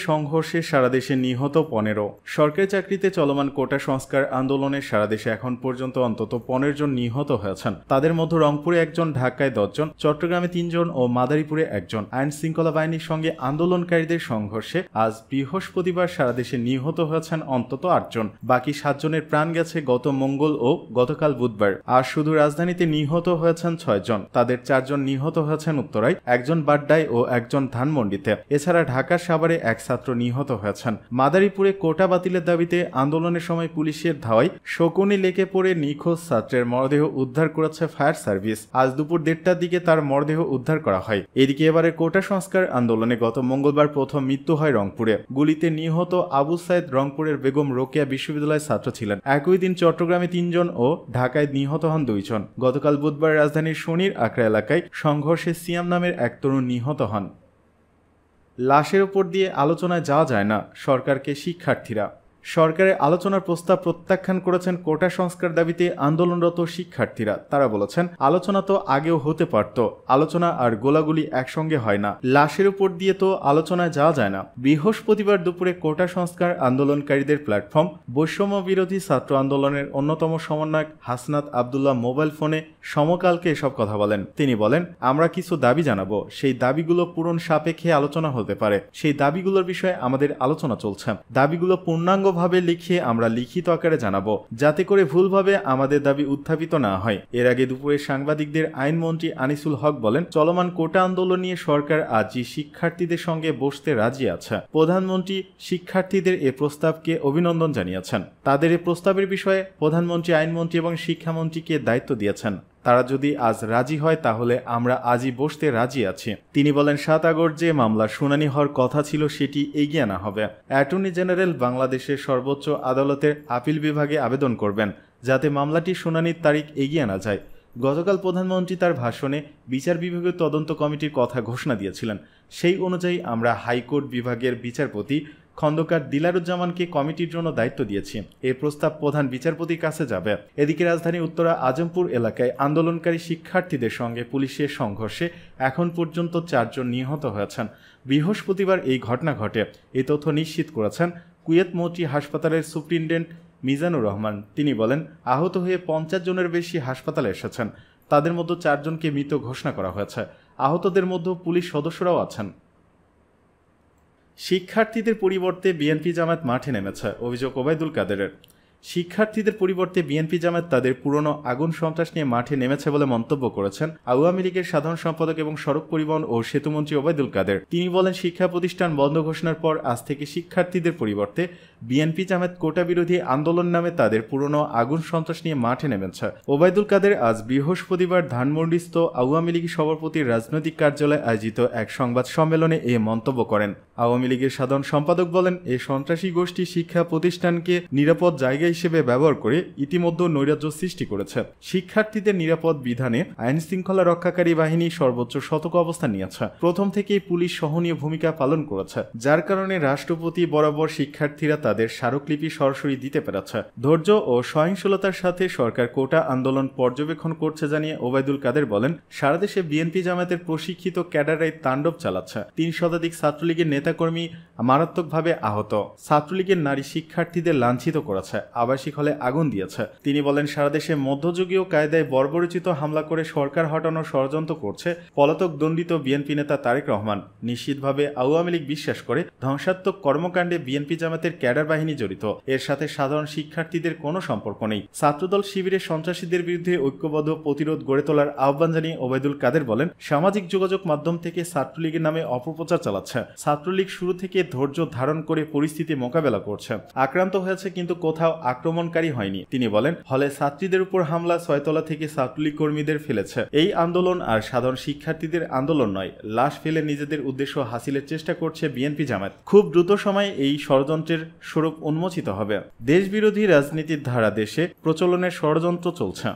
সংঘর্ষে সারা দেশে নিহত 15। সরকারি চাকরিতে চলমান কোটা সংস্কার আন্দোলনে সারা দেশে এখন পর্যন্ত অন্তত 15 জন নিহত হয়েছেন। তাদের মধ্যে রংপুরে 1 জন, ঢাকায় 10 জন, চট্টগ্রামে 3 জন ও মাদারীপুরে 1 জন। আইন শৃঙ্খলা বাহিনীর সঙ্গে আন্দোলনকারীদের সংঘর্ষে আজ বৃহস্পতিবার সারা দেশে নিহত হয়েছেন অন্তত 8 জন। বাকি 7 জনের প্রাণ গেছে গত মঙ্গল ও গতকাল বুধবার। আর শুধু রাজধানীতে নিহত হয়েছেন 6 জন। তাদের 4 জন নিহত হয়েছেন উত্তরায়, 1 জন বাড্ডায় ও 1 জন ধানমন্ডিতে। এছাড়া ঢাকার সাভারে 1 ছাত্র নিহত হয়েছেন। মাদারীপুরে কোটা বাতিলের দাবিতে আন্দোলনের সময় পুলিশের ধাওয়ায় শকুনি লেকে পড়ে নিখোঁজ ছাত্রের মরদেহ উদ্ধার করেছে ফায়ার সার্ভিস। আজ দুপুর 1টার দিকে তার মরদেহ উদ্ধার করা হয়। এদিকে এবারে কোটা সংস্কার আন্দোলনে গত মঙ্গলবার প্রথম মৃত্যু হয় রংপুরে। গুলিতে নিহত আবু সাইদ রংপুরের বেগম রোকেয়া বিশ্ববিদ্যালয়ের ছাত্র ছিলেন। একই দিন চট্টগ্রামে 3 জন ও ঢাকায় নিহত হন 2 জন। গতকাল বুধবার রাজধানীর শনির আখড়া এলাকায় সংঘর্ষে সিয়াম নামের এক তরুণ নিহত হন। লাশের ওপর দিয়ে আলোচনায় যাওয়া যায় না, সরকারকে শিক্ষার্থীরা। সরকারের আলোচনার প্রস্তাব প্রত্যাখ্যান করেছেন কোটা সংস্কার দাবিতে আন্দোলনরত শিক্ষার্থীরা। তারা বলেছেন, আলোচনা তো আগেও হতে পারত, আলোচনা আর গোলাগুলি একসঙ্গে হয় না, লাশের উপর দিয়ে তো আলোচনায় যাওয়া যায় না। বৃহস্পতিবার দুপুরে কোটা সংস্কার আন্দোলনকারীদের প্ল্যাটফর্ম বৈষম্য বিরোধী ছাত্র আন্দোলনের অন্যতম সমন্বয়ক হাসনাত আবদুল্লাহ মোবাইল ফোনে সমকালকে এসব কথা বলেন। তিনি বলেন, আমরা কিছু দাবি জানাবো, সেই দাবিগুলো পূরণ সাপেক্ষে আলোচনা হতে পারে। সেই দাবিগুলোর বিষয়ে আমাদের আলোচনা চলছে। দাবিগুলো পূর্ণাঙ্গ ভাবে লিখিয়ে আমরা লিখিত আকারে জানাবো, যাতে করে ভুলভাবে আমাদের দাবি উত্থাপিত না হয়। এর আগে দুপুরে সাংবাদিকদের আইনমন্ত্রী আনিসুল হক বলেন, চলমান কোটা আন্দোলন নিয়ে সরকার আজই শিক্ষার্থীদের সঙ্গে বসতে রাজি আছে। প্রধানমন্ত্রী শিক্ষার্থীদের এ প্রস্তাবকে অভিনন্দন জানিয়েছেন। তাদের এ প্রস্তাবের বিষয়ে প্রধানমন্ত্রী, আইনমন্ত্রী এবং শিক্ষামন্ত্রীকে দায়িত্ব দিয়েছেন। তারা যদি আজ রাজি হয় তাহলে আমরা আজই বসতে রাজি আছি। তিনি বলেন, 7 আগস্ট যে মামলার শুনানি হওয়ার কথা ছিল সেটি এগিয়ে আনা হবে। অ্যাটর্নি জেনারেল বাংলাদেশের সর্বোচ্চ আদালতের আপিল বিভাগে আবেদন করবেন, যাতে মামলাটির শুনানির তারিখ এগিয়ে আনা যায়। গতকাল প্রধানমন্ত্রী তার ভাষণে বিচার বিভাগীয় তদন্ত কমিটির কথা ঘোষণা দিয়েছিলেন। সেই অনুযায়ী আমরা হাইকোর্ট বিভাগের বিচারপতি খন্দকার দিলারুজ্জামানকে কমিটির জন্য দায়িত্ব দিয়েছি। এই প্রস্তাব প্রধান বিচারপতির কাছে যাবে। এদিকে রাজধানীর উত্তরা আজমপুর এলাকায় আন্দোলনকারী শিক্ষার্থীদের সঙ্গে পুলিশের সংঘর্ষে এখন পর্যন্ত 4 জন নিহত হয়েছেন। বৃহস্পতিবার এই ঘটনা ঘটে। এই তথ্য নিশ্চিত করেছেন কুয়েত মৈত্রী হাসপাতালের সুপ্রিনটেন্ডেন্ট মিজানুর রহমান। তিনি বলেন, আহত হয়ে 50 জনের বেশি হাসপাতালে এসেছেন। তাদের মধ্যে 4 জনকে মৃত ঘোষণা করা হয়েছে। আহতদের মধ্যে পুলিশ সদস্যরাও আছেন। শিক্ষার্থীদের পরিবর্তে বিএনপি জামায়াত মাঠে নেমেছে, অভিযোগ ওবায়দুল কাদেরের। শিক্ষার্থীদের পরিবর্তে বিএনপি জামায়াত তাদের পুরনো আগুন সন্ত্রাস নিয়ে মাঠে নেমেছে বলে মন্তব্য করেছেন আওয়ামী লীগের সাধারণ সম্পাদক এবং সড়ক পরিবহন ও সেতুমন্ত্রী ওবায়দুল কাদের। তিনি বলেন, শিক্ষা প্রতিষ্ঠান বন্ধ ঘোষণার পর আজ থেকে শিক্ষার্থীদের পরিবর্তে বিএনপি জামায়াত কোটা বিরোধী আন্দোলন নামে তাদের পুরনো আগুন সন্ত্রাস নিয়ে মাঠে নেমেছে। ওবায়দুল কাদের আজ বৃহস্পতিবার ধানমন্ডিস্থ আওয়ামী লীগ সভাপতির রাজনৈতিক কার্যালয়ে আয়োজিত এক সংবাদ সম্মেলনে এ মন্তব্য করেন। আওয়ামী লীগের সাধারণ সম্পাদক বলেন, এই সন্ত্রাসী গোষ্ঠী শিক্ষা প্রতিষ্ঠানকে নিরাপদ জায়গা হিসেবে ব্যবহার করে ইতিমধ্যে নৈরাজ্য সৃষ্টি করেছে। শিক্ষার্থীদের নিরাপদ বিধানে আইন শৃঙ্খলা রক্ষাকারী বাহিনী সর্বোচ্চ সতর্ক অবস্থান নিয়েছে। প্রথম থেকেই পুলিশ সহনীয় ভূমিকা পালন করেছে, যার কারণে রাষ্ট্রপতি বরাবর শিক্ষার্থীরা তাদের স্মারকলিপি সরাসরি দিতে পেরেছে। ধৈর্য ও সহিংসলতার সাথে সরকার কোটা আন্দোলন পর্যবেক্ষণ করছে জানিয়ে ওবায়দুল কাদের বলেন, সারা দেশে বিএনপি জামায়াতের প্রশিক্ষিত ক্যাডাররাই তাণ্ডব চালাচ্ছে। 3 শতাধিক ছাত্রলীগের নেতাকর্মী মারাত্মকভাবে আহত। ছাত্রলীগের নারী শিক্ষার্থীদের লাঞ্ছিত করেছে, আবাসিক হলে আগুন দিয়েছে। তিনি বলেন, সারা দেশে মধ্যযুগীয় কায়দায় বর্বরচিত হামলা করে সরকার হটানোর ষড়যন্ত্র করছে পলাতক দণ্ডিত বিএনপি নেতা তারেক রহমান। নিশ্চিতভাবে আওয়ামী লীগ বিশ্বাস করে ধ্বংসাত্মক কর্মকাণ্ডে বিএনপি জামাতের ক্যাডার বাহিনী জড়িত। এর সাথে সাধারণ শিক্ষার্থীদের কোনো সম্পর্ক নেই। ছাত্রদল শিবিরের সন্ত্রাসীদের বিরুদ্ধে ঐক্যবদ্ধ প্রতিরোধ গড়ে তোলার আহ্বান জানিয়ে ওবায়দুল কাদের বলেন, সামাজিক যোগাযোগ মাধ্যম থেকে ছাত্রলীগের নামে অপপ্রচার চালাচ্ছে। ছাত্রলীগ শুরু থেকে ধৈর্য ধারণ করে পরিস্থিতি মোকাবেলা করছে। আক্রান্ত হয়েছে কিন্তু কোথাও আক্রমণকারী হয়নি। তিনি বলেন, হলে ছাত্রীদের উপর হামলা 6 তলা থেকে ছাত্রলীগ কর্মীদের ফেলেছে। এই আন্দোলন আর সাধারণ শিক্ষার্থীদের আন্দোলন নয়, লাশ ফেলে নিজেদের উদ্দেশ্য হাসিলের চেষ্টা করছে বিএনপি জামায়াত। খুব দ্রুত সময়ে এই ষড়যন্ত্রের স্বরূপ উন্মোচিত হবে। দেশবিরোধী রাজনীতির ধারা দেশে প্রচলনের ষড়যন্ত্র চলছে।